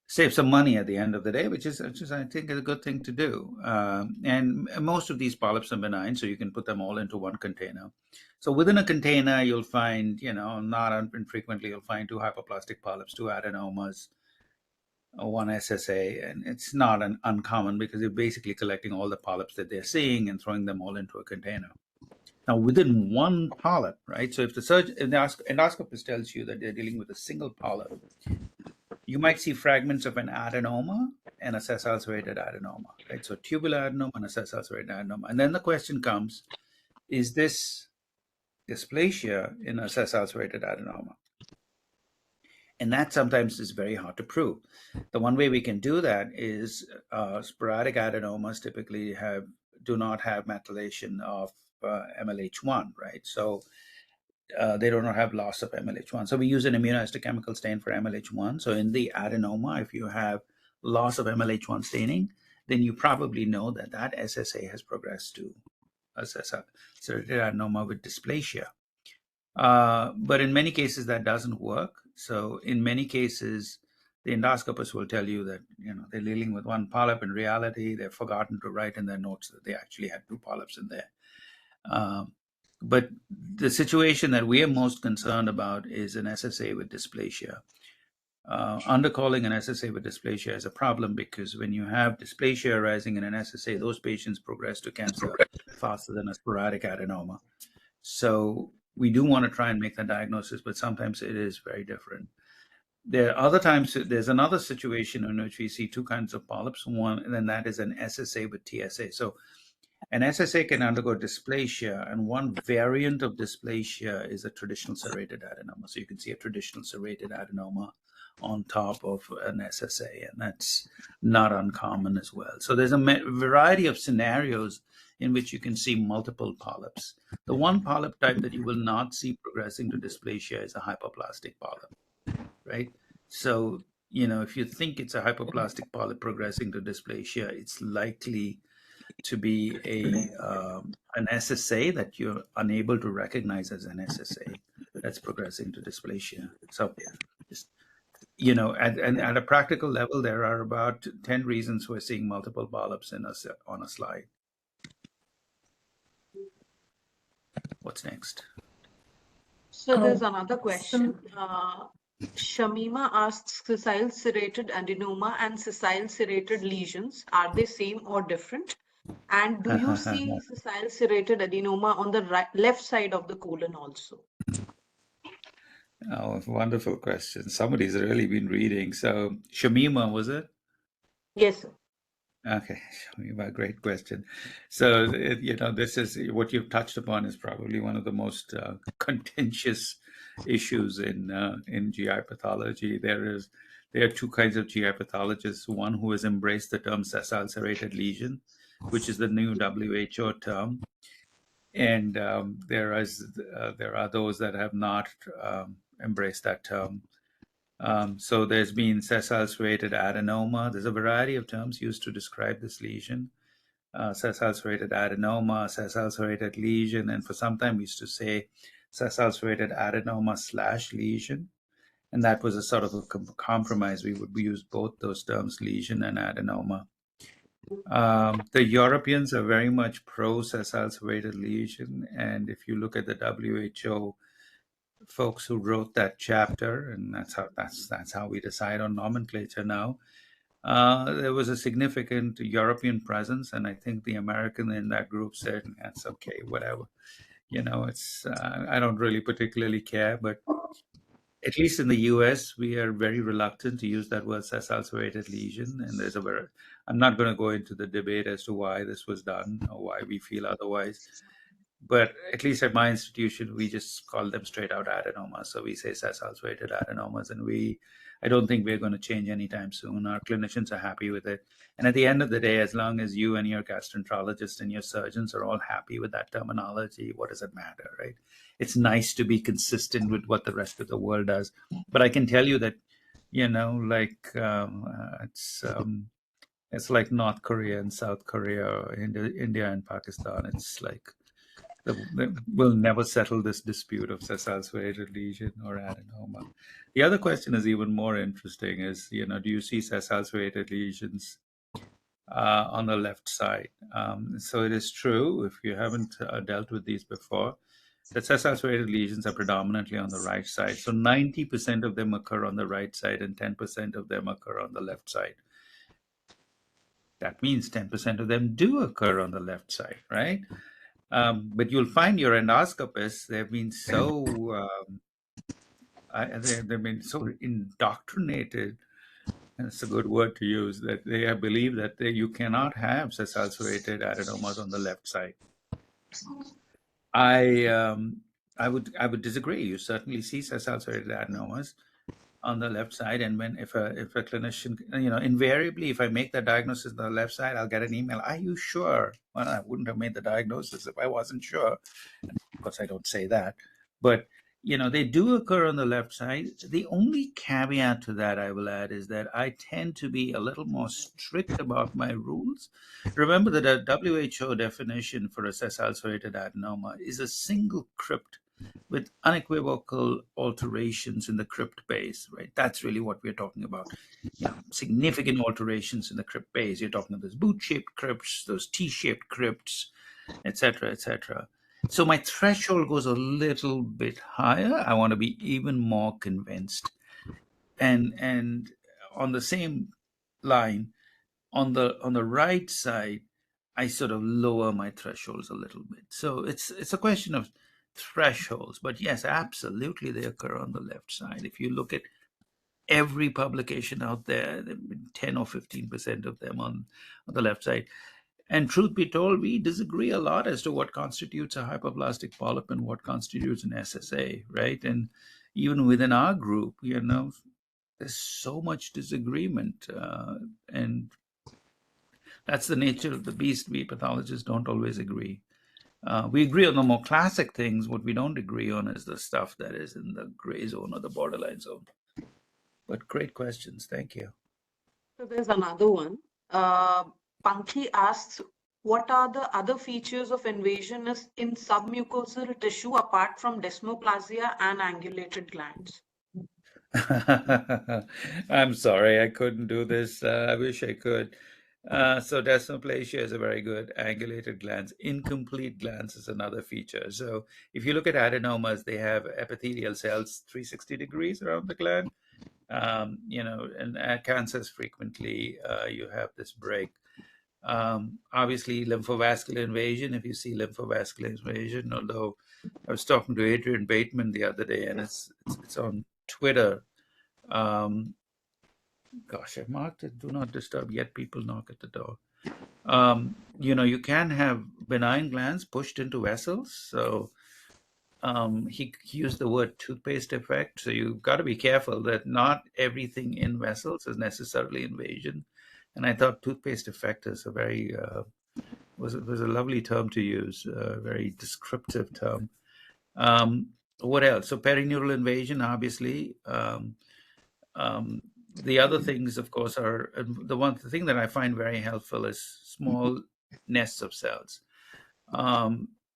save some money at the end of the day, which is I think is a good thing to do. And most of these polyps are benign, so you can put them all into one container. So within a container, you'll find, not infrequently, you'll find 2 hypoplastic polyps, 2 adenomas, 1 SSA, and it's not uncommon because you're basically collecting all the polyps that they're seeing and throwing them all into a container. Now, within one polyp, right? So if the endoscopist tells you that they're dealing with a single polyp, you might see fragments of an adenoma and a sessile serrated adenoma, right? So tubular adenoma and a sessile serrated adenoma. And then the question comes, is this dysplasia in a sessile serrated adenoma? And that sometimes is very hard to prove. The one way we can do that is sporadic adenomas typically do not have methylation of MLH1, right? So they don't have loss of MLH1. So we use an immunohistochemical stain for MLH1. So in the adenoma, if you have loss of MLH1 staining, then you probably know that that SSA has progressed to a serrated adenoma with dysplasia. But in many cases, that doesn't work. So in many cases, the endoscopist will tell you that they're dealing with 1 polyp. In reality, they've forgotten to write in their notes that they actually had 2 polyps in there. But the situation that we are most concerned about is an SSA with dysplasia. Undercalling an SSA with dysplasia is a problem because when you have dysplasia arising in an SSA, those patients progress to cancer faster than a sporadic adenoma. So we do want to try and make that diagnosis, but sometimes it is very different. There are other times, there's another situation in which we see 2 kinds of polyps. One, and then that is an SSA with TSA. So an SSA can undergo dysplasia, and one variant of dysplasia is a traditional serrated adenoma. So you can see a traditional serrated adenoma on top of an SSA, and that's not uncommon as well. So there's a variety of scenarios in which you can see multiple polyps. The one polyp type that you will not see progressing to dysplasia is a hypoplastic polyp, right? So, if you think it's a hypoplastic polyp progressing to dysplasia, it's likely to be an SSA that you're unable to recognize as an SSA that's progressing to dysplasia. So, just, at a practical level, there are about 10 reasons we're seeing multiple polyps on a slide. What's next? So there's another question. Shamima asks, sessile serrated adenoma and sessile serrated lesions, are they same or different? And do you see sessile serrated adenoma on the left side of the colon also? Oh, wonderful question. Somebody's really been reading. So Shamima, was it? Yes, sir. Okay, Shamima, great question. So, this is what you've touched upon is probably one of the most contentious issues in GI pathology. There are 2 kinds of GI pathologists. One who has embraced the term sessile serrated lesion, which is the new WHO term, and there are those that have not embraced that term. So there's been sessile serrated adenoma. There's a variety of terms used to describe this lesion. Sessile serrated adenoma, sessile serrated lesion, and for some time we used to say sessile serrated adenoma / lesion. And that was a sort of a compromise. We would use both those terms, lesion and adenoma. The Europeans are very much pro sessile serrated lesion. And if you look at the WHO folks who wrote that chapter, and that's how we decide on nomenclature now. There was a significant European presence, and I think the American in that group said, "That's okay, whatever." It's I don't really particularly care, but at least in the U.S., we are very reluctant to use that word sessile serrated lesion, and I'm not going to go into the debate as to why this was done or why we feel otherwise. But at least at my institution, we just call them straight out adenomas. So we say sessile serrated adenomas, and I don't think we're going to change anytime soon. Our clinicians are happy with it. And at the end of the day, as long as you and your gastroenterologist and your surgeons are all happy with that terminology, what does it matter, right? It's nice to be consistent with what the rest of the world does. But I can tell you that, it's like North Korea and South Korea, India and Pakistan. It's like We'll never settle this dispute of sessile serrated lesion or adenoma. The other question is even more interesting: is do you see sessile serrated lesions on the left side? So it is true, if you haven't dealt with these before, that sessile serrated lesions are predominantly on the right side. So 90% of them occur on the right side and 10% of them occur on the left side. That means 10% of them do occur on the left side, right? But you'll find your endoscopists, they've been so they've been so indoctrinated, and it's a good word to use, that they believe that you cannot have sessile serrated adenomas on the left side. I would disagree. You certainly see sessile serrated adenomas on the left side, and if a clinician, invariably, if I make the diagnosis on the left side, I'll get an email. Are you sure? Well, I wouldn't have made the diagnosis if I wasn't sure. And of course, I don't say that, but they do occur on the left side. The only caveat to that I will add is that I tend to be a little more strict about my rules. Remember that a WHO definition for a sessile serrated adenoma is a single crypt with unequivocal alterations in the crypt base, right? That's really what we're talking about. Significant alterations in the crypt base. You're talking about those boot-shaped crypts, those T-shaped crypts, etc., etc. So my threshold goes a little bit higher. I want to be even more convinced. And on the same line, on the right side, I sort of lower my thresholds a little bit. So it's a question of thresholds. But yes, absolutely, they occur on the left side. If you look at every publication out there, there have been 10 or 15% of them on the left side. And truth be told, we disagree a lot as to what constitutes a hyperplastic polyp and what constitutes an SSA, right? And even within our group, there's so much disagreement. And that's the nature of the beast. We pathologists don't always agree. We agree on the more classic things. What we don't agree on is the stuff that is in the gray zone or the borderline zone. But great questions. Thank you. So there's another one. Pankhi asks, what are the other features of invasion in submucosal tissue apart from desmoplasia and angulated glands? I'm sorry, I couldn't do this. I wish I could. So desmoplasia is a very good. Angulated glands. Incomplete glands is another feature. So if you look at adenomas, they have epithelial cells 360 degrees around the gland. And at cancers frequently you have this break. Obviously, lymphovascular invasion. If you see lymphovascular invasion, although I was talking to Adrian Bateman the other day, and it's on Twitter. Gosh, I marked it. Do not disturb. Yet people knock at the door. You can have benign glands pushed into vessels. So he used the word toothpaste effect. So you've got to be careful that not everything in vessels is necessarily invasion. And I thought toothpaste effect is a very was a lovely term to use, a very descriptive term. What else? So perineural invasion, obviously. The other things, of course, are the thing that I find very helpful is small nests of cells.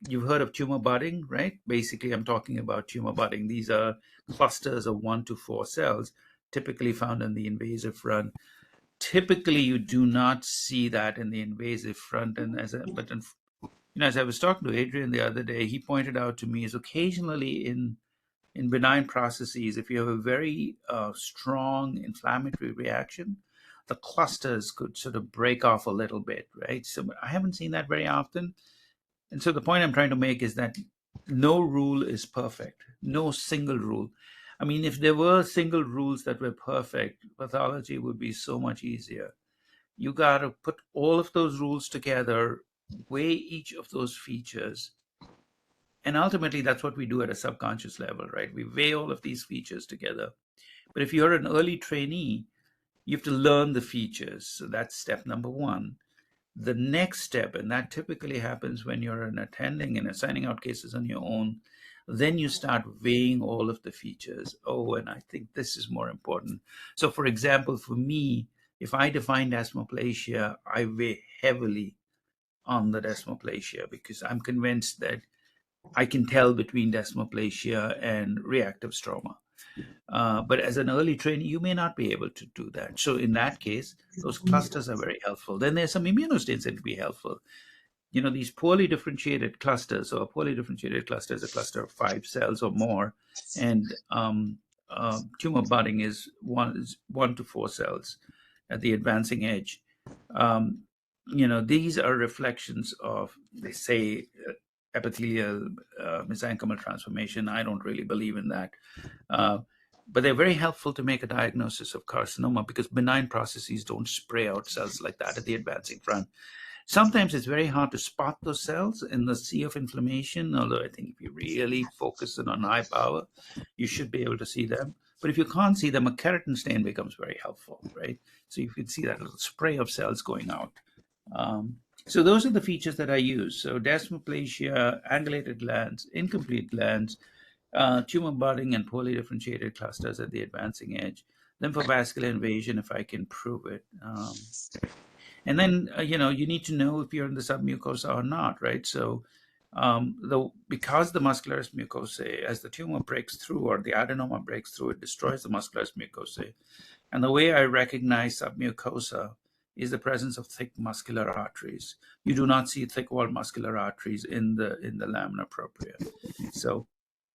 You've heard of tumor budding, right? Basically, I'm talking about tumor budding. These are clusters of 1 to 4 cells, typically found in the invasive front. Typically, you do not see that in the invasive front. And as I was talking to Adrian the other day, he pointed out to me is occasionally in benign processes, if you have a very strong inflammatory reaction, the clusters could sort of break off a little bit, right? So I haven't seen that very often. And so the point I'm trying to make is that no rule is perfect, no single rule. I mean, if there were single rules that were perfect, pathology would be so much easier. You got to put all of those rules together, weigh each of those features. And ultimately, that's what we do at a subconscious level, right? We weigh all of these features together. But if you're an early trainee, you have to learn the features. So that's step number 1. The next step, and that typically happens when you're an attending and assigning out cases on your own, then you start weighing all of the features. Oh, and I think this is more important. So for example, for me, if I define desmoplasia, I weigh heavily on the desmoplasia because I'm convinced that I can tell between desmoplasia and reactive stroma. But as an early trainee, you may not be able to do that. So in that case, those clusters are very helpful. Then there's some immunostains that can be helpful. You know, these poorly differentiated clusters, or a poorly differentiated cluster is a cluster of 5 cells or more, and tumor budding is 1 to 4 cells at the advancing edge. You know, these are reflections of, they say, epithelial mesenchymal transformation. I don't really believe in that. But they're very helpful to make a diagnosis of carcinoma because benign processes don't spray out cells like that at the advancing front. Sometimes it's very hard to spot those cells in the sea of inflammation, although I think if you really focus on high power, you should be able to see them. But if you can't see them, a keratin stain becomes very helpful, right? So you can see that little spray of cells going out. So those are the features that I use. So desmoplasia, angulated glands, incomplete glands, tumor budding and poorly differentiated clusters at the advancing edge, lymphovascular invasion if I can prove it. And then, you know, you need to know if you're in the submucosa or not, right? So because the muscularis mucosae, as the tumor breaks through or the adenoma breaks through, it destroys the muscularis mucosae. And the way I recognize submucosa is the presence of thick muscular arteries. You do not see thick walled muscular arteries in the lamina propria. So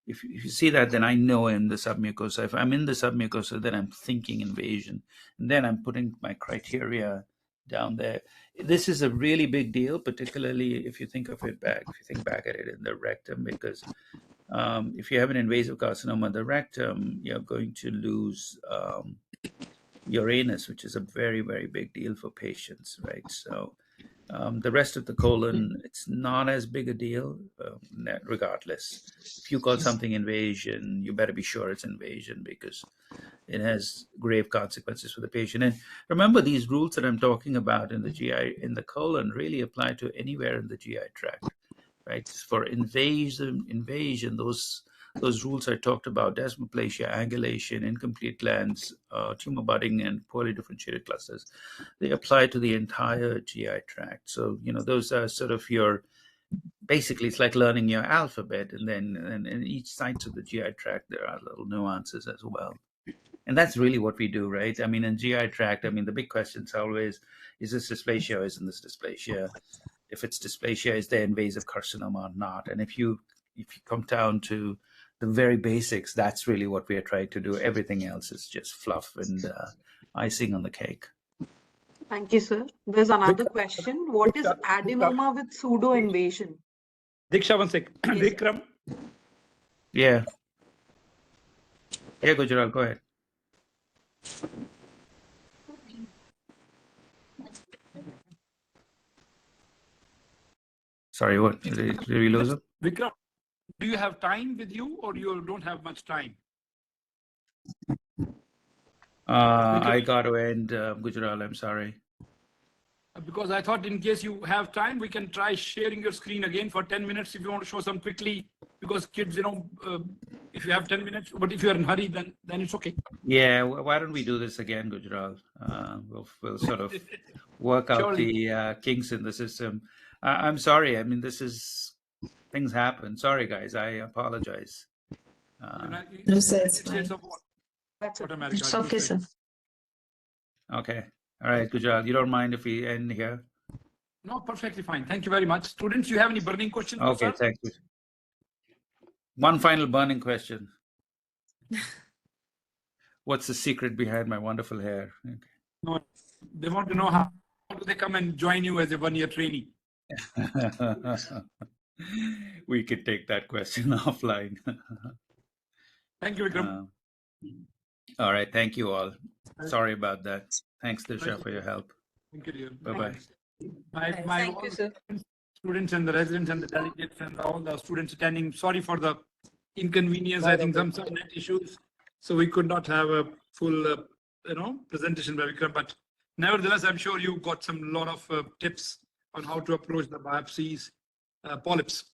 if you see that, then I know in the submucosa. If I'm in the submucosa, then I'm thinking invasion. And then I'm putting my criteria down there. This is a really big deal, particularly if you think of it back, if you think back at it in the rectum, because if you have an invasive carcinoma of the rectum, you're going to lose your anus, which is a very, very big deal for patients, right? So the rest of the colon, it's not as big a deal, regardless. If you call something invasion, you better be sure it's invasion because it has grave consequences for the patient. And remember, these rules that I'm talking about in the GI, in the colon, really apply to anywhere in the GI tract, right? For invasion, those rules I talked about, desmoplasia, angulation, incomplete glands, tumor budding, and poorly differentiated clusters, they apply to the entire GI tract. So, you know, those are sort of your, basically, it's like learning your alphabet. And then in each site of the GI tract, there are little nuances as well. And that's really what we do, right? I mean, in GI tract, I mean, the big question is always, is this dysplasia or isn't this dysplasia? If it's dysplasia, is there invasive carcinoma or not? And if you come down to the very basics, that's really what we are trying to do. Everything else is just fluff and icing on the cake. Thank you, sir. There's another question. What is adenoma with pseudo invasion? Diksha, one sec. Yes, Vikram. Yeah. Yeah, Gujral, go ahead. Sorry, what? Did we lose him? Vikram, do you have time with you or you don't have much time? I got to end, Gujral, I'm sorry. Because I thought in case you have time, we can try sharing your screen again for 10 minutes if you want to show some quickly, because kids, you know, if you have 10 minutes, but if you're in a hurry, then it's okay. Yeah, why don't we do this again, Gujral? We'll sort of work out the kinks in the system. I'm sorry. I mean, things happen. Sorry, guys. I apologize. No, sir, it's fine. It's okay, sir. Okay. All right, Gujral. You don't mind if we end here? No, perfectly fine. Thank you very much. Students, you have any burning questions? Okay, thank you. One final burning question. What's the secret behind my wonderful hair? Okay. No, they want to know how do they come and join you as a one-year trainee? We could take that question offline. Thank you, Vikram. All right. Thank you all. Sorry about that. Thanks, Disha, for your help. Thank you, dear. Bye-bye. Thank you, sir. Students and the residents and the delegates and all the students attending, sorry for the inconvenience. I think some net issues, so we could not have a full, presentation by Vikram. But nevertheless, I'm sure you got some lot of tips on how to approach the biopsies, polyps.